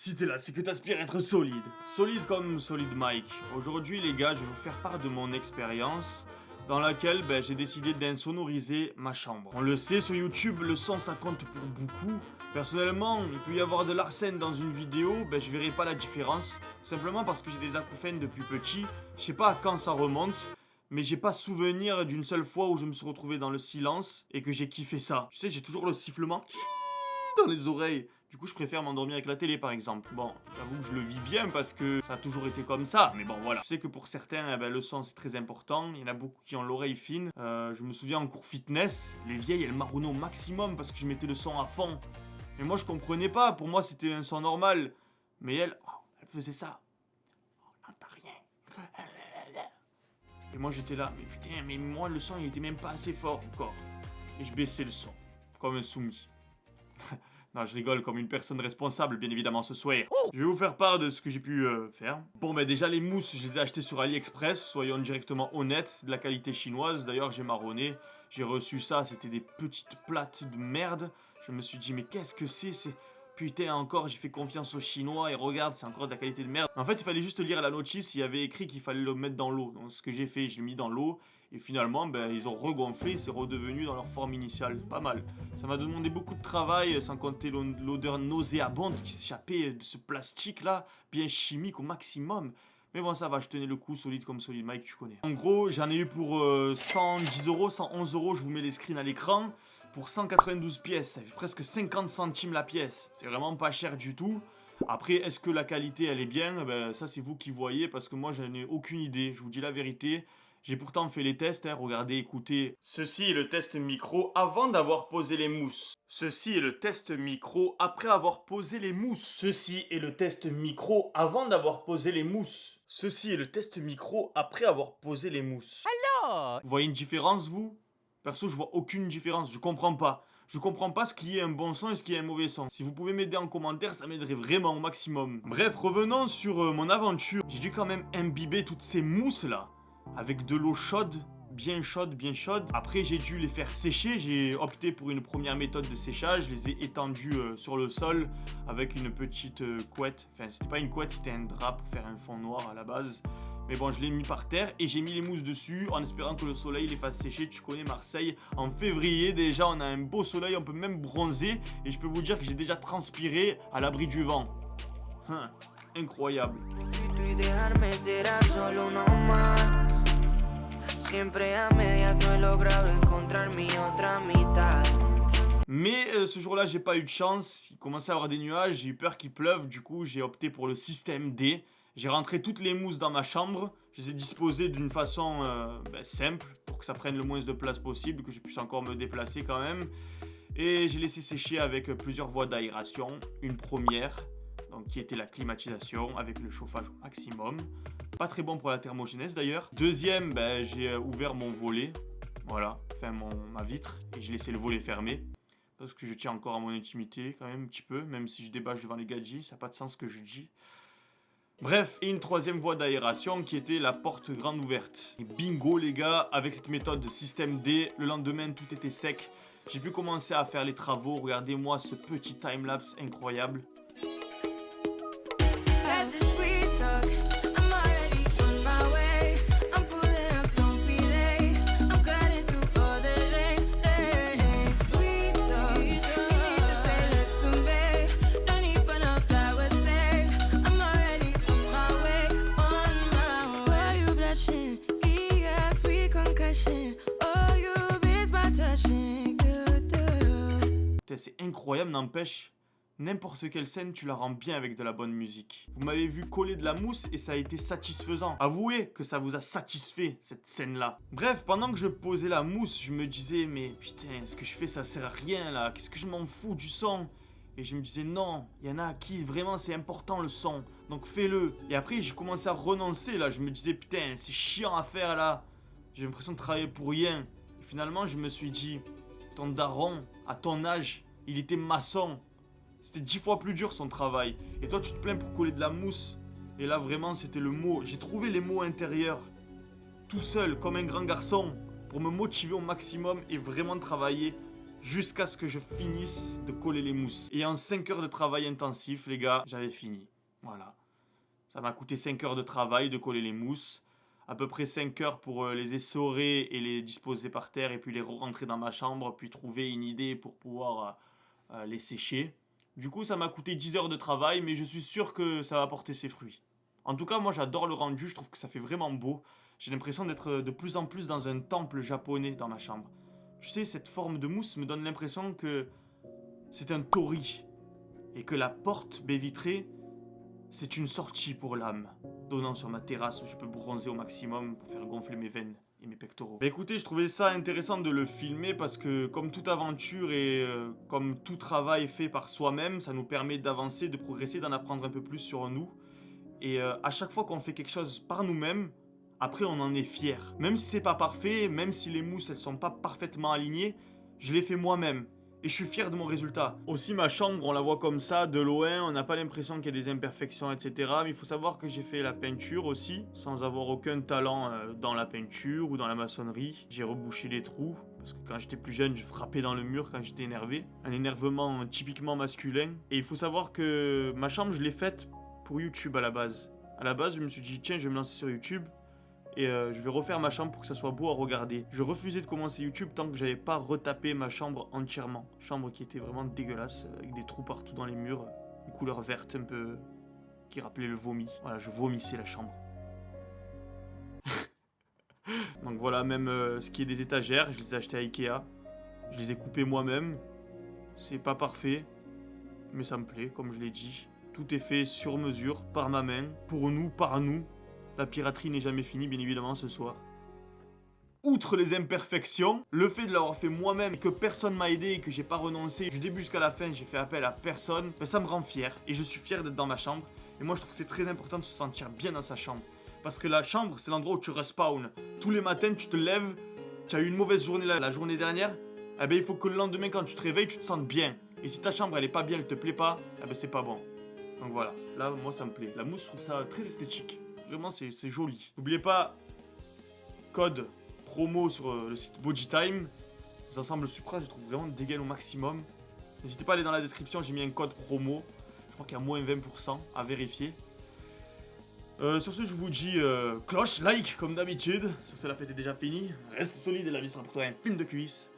Si t'es là, c'est que t'aspires à être solide. Solide comme Solid Mike. Aujourd'hui, les gars, je vais vous faire part de mon expérience dans laquelle j'ai décidé d'insonoriser ma chambre. On le sait, sur YouTube, le son, ça compte pour beaucoup. Personnellement, il peut y avoir de l'arsène dans une vidéo, je verrai pas la différence. Simplement parce que j'ai des acouphènes depuis petit. Je sais pas à quand ça remonte. Mais j'ai pas souvenir d'une seule fois où je me suis retrouvé dans le silence et que j'ai kiffé ça. Tu sais, j'ai toujours le sifflement dans les oreilles. Du coup, je préfère m'endormir avec la télé, par exemple. Bon, j'avoue que je le vis bien parce que ça a toujours été comme ça. Mais bon, voilà. Je sais que pour certains, le son, c'est très important. Il y en a beaucoup qui ont l'oreille fine. Je me souviens en cours fitness, les vieilles, elles marronnaient au maximum parce que je mettais le son à fond. Mais moi, je comprenais pas. Pour moi, c'était un son normal. Mais elle faisait ça. On n'entend rien. Et moi, j'étais là. Mais putain, mais moi, le son, il était même pas assez fort encore. Et je baissais le son. Comme un soumis. Non, je rigole comme une personne responsable, bien évidemment, ce soir. Je vais vous faire part de ce que j'ai pu faire. Bon, déjà, les mousses, je les ai achetées sur AliExpress. Soyons directement honnêtes, c'est de la qualité chinoise. D'ailleurs, j'ai marronné. J'ai reçu ça, c'était des petites plates de merde. Je me suis dit, mais qu'est-ce que c'est Putain, encore, j'ai fait confiance aux Chinois et regarde, c'est encore de la qualité de merde. En fait, il fallait juste lire la notice, il y avait écrit qu'il fallait le mettre dans l'eau. Donc, ce que j'ai fait, je l'ai mis dans l'eau. Et finalement, ils ont regonflé, c'est redevenu dans leur forme initiale. Pas mal. Ça m'a demandé beaucoup de travail, sans compter l'odeur nauséabonde qui s'échappait de ce plastique-là, bien chimique au maximum. Mais bon, ça va, je tenais le coup, solide comme Solid Mike, tu connais. En gros, j'en ai eu pour 110 euros, 111 euros, je vous mets les screens à l'écran. Pour 192 pièces, ça fait presque 50 centimes la pièce. C'est vraiment pas cher du tout. Après, est-ce que la qualité, elle est bien? Ça, c'est vous qui voyez, parce que moi, j'en ai aucune idée. Je vous dis la vérité. J'ai pourtant fait les tests, regardez, écoutez. Ceci est le test micro avant d'avoir posé les mousses. Ceci est le test micro après avoir posé les mousses. Ceci est le test micro avant d'avoir posé les mousses. Ceci est le test micro après avoir posé les mousses. Alors, vous voyez une différence, vous? Perso, je vois aucune différence, je comprends pas. Je comprends pas ce qui est un bon son et ce qui est un mauvais son. Si vous pouvez m'aider en commentaire, ça m'aiderait vraiment au maximum. Bref, revenons sur mon aventure. J'ai dû quand même imbiber toutes ces mousses là. Avec de l'eau chaude, bien chaude, bien chaude. Après, j'ai dû les faire sécher. J'ai opté pour une première méthode de séchage. Je les ai étendues sur le sol avec une petite couette. Enfin, c'était pas une couette, c'était un drap pour faire un fond noir à la base. Mais bon, je l'ai mis par terre et j'ai mis les mousses dessus en espérant que le soleil les fasse sécher. Tu connais Marseille, en février déjà, on a un beau soleil, on peut même bronzer. Et je peux vous dire que j'ai déjà transpiré à l'abri du vent. Incroyable. Mais ce jour-là, j'ai pas eu de chance. Il commençait à avoir des nuages, j'ai eu peur qu'il pleuve. Du coup, j'ai opté pour le système D. J'ai rentré toutes les mousses dans ma chambre. Je les ai disposées d'une façon simple pour que ça prenne le moins de place possible, que je puisse encore me déplacer quand même. Et j'ai laissé sécher avec plusieurs voies d'aération. Une première, donc qui était la climatisation avec le chauffage au maximum. Pas très bon pour la thermogénèse d'ailleurs. Deuxième, j'ai ouvert mon volet. Voilà, enfin ma vitre. Et j'ai laissé le volet fermé. Parce que je tiens encore à mon intimité quand même un petit peu. Même si je débâche devant les gadgets, ça n'a pas de sens ce que je dis. Bref, et une troisième voie d'aération qui était la porte grande ouverte. Et bingo les gars, avec cette méthode de système D, le lendemain tout était sec. J'ai pu commencer à faire les travaux. Regardez-moi ce petit timelapse incroyable. C'est incroyable, n'empêche, n'importe quelle scène, tu la rends bien avec de la bonne musique. Vous m'avez vu coller de la mousse et ça a été satisfaisant. Avouez que ça vous a satisfait, cette scène-là. Bref, pendant que je posais la mousse, je me disais, mais putain, ce que je fais, ça sert à rien, là. Qu'est-ce que je m'en fous du son? Et je me disais, non, il y en a à qui vraiment c'est important le son. Donc fais-le. Et après, j'ai commencé à renoncer, là. Je me disais, putain, c'est chiant à faire, là. J'ai l'impression de travailler pour rien. Et finalement, je me suis dit, ton daron, à ton âge, il était maçon. C'était 10 fois plus dur son travail. Et toi, tu te plains pour coller de la mousse. Et là, vraiment, c'était le mot. J'ai trouvé les mots intérieurs. Tout seul, comme un grand garçon. Pour me motiver au maximum et vraiment travailler jusqu'à ce que je finisse de coller les mousses. Et en 5 heures de travail intensif, les gars, j'avais fini. Voilà. Ça m'a coûté 5 heures de travail de coller les mousses. À peu près 5 heures pour les essorer et les disposer par terre et puis les rentrer dans ma chambre, puis trouver une idée pour pouvoir les sécher. Du coup, ça m'a coûté 10 heures de travail, mais je suis sûr que ça va porter ses fruits. En tout cas, moi j'adore le rendu, je trouve que ça fait vraiment beau. J'ai l'impression d'être de plus en plus dans un temple japonais dans ma chambre. Tu sais, cette forme de mousse me donne l'impression que c'est un torii et que la porte baie vitrée, c'est une sortie pour l'âme, donnant sur ma terrasse où je peux bronzer au maximum pour faire gonfler mes veines et mes pectoraux. Bah écoutez, je trouvais ça intéressant de le filmer parce que comme toute aventure et comme tout travail fait par soi-même, ça nous permet d'avancer, de progresser, d'en apprendre un peu plus sur nous. Et à chaque fois qu'on fait quelque chose par nous-mêmes, après on en est fier. Même si c'est pas parfait, même si les mousses elles sont pas parfaitement alignées, je l'ai fait moi-même. Et je suis fier de mon résultat. Aussi ma chambre, on la voit comme ça, de loin, on n'a pas l'impression qu'il y a des imperfections, etc. Mais il faut savoir que j'ai fait la peinture aussi, sans avoir aucun talent dans la peinture ou dans la maçonnerie. J'ai rebouché les trous, parce que quand j'étais plus jeune, je frappais dans le mur quand j'étais énervé. Un énervement typiquement masculin. Et il faut savoir que ma chambre, je l'ai faite pour YouTube à la base. À la base, je me suis dit, tiens, je vais me lancer sur YouTube. Et je vais refaire ma chambre pour que ça soit beau à regarder. Je refusais de commencer YouTube tant que j'avais pas retapé ma chambre entièrement. Chambre qui était vraiment dégueulasse, avec des trous partout dans les murs, une couleur verte un peu qui rappelait le vomi. Voilà, je vomissais la chambre. Donc voilà, même ce qui est des étagères, je les ai achetées à Ikea. Je les ai coupées moi-même. C'est pas parfait, mais ça me plaît, comme je l'ai dit. Tout est fait sur mesure, par ma main, pour nous, par nous. La piraterie n'est jamais finie, bien évidemment, ce soir. Outre les imperfections, le fait de l'avoir fait moi-même, que personne m'a aidé et que j'ai pas renoncé du début jusqu'à la fin, j'ai fait appel à personne, ben ça me rend fier. Et je suis fier d'être dans ma chambre. Et moi, je trouve que c'est très important de se sentir bien dans sa chambre. Parce que la chambre, c'est l'endroit où tu respawns. Tous les matins, tu te lèves, tu as eu une mauvaise journée la journée dernière, eh ben il faut que le lendemain, quand tu te réveilles, tu te sentes bien. Et si ta chambre, elle est pas bien, elle te plaît pas, eh ben c'est pas bon. Donc voilà, là, moi, ça me plaît. La mousse, je trouve ça très esthétique. Vraiment, c'est joli. N'oubliez pas, code promo sur le site Bodytime. Les ensembles Supra, je les trouve vraiment dégaine au maximum. N'hésitez pas à aller dans la description, j'ai mis un code promo. Je crois qu'il y a moins 20% à vérifier. Sur ce, je vous dis cloche, like, comme d'habitude. Sur ce, la fête est déjà finie. Reste solide et la vie sera pour toi un film de cuisse.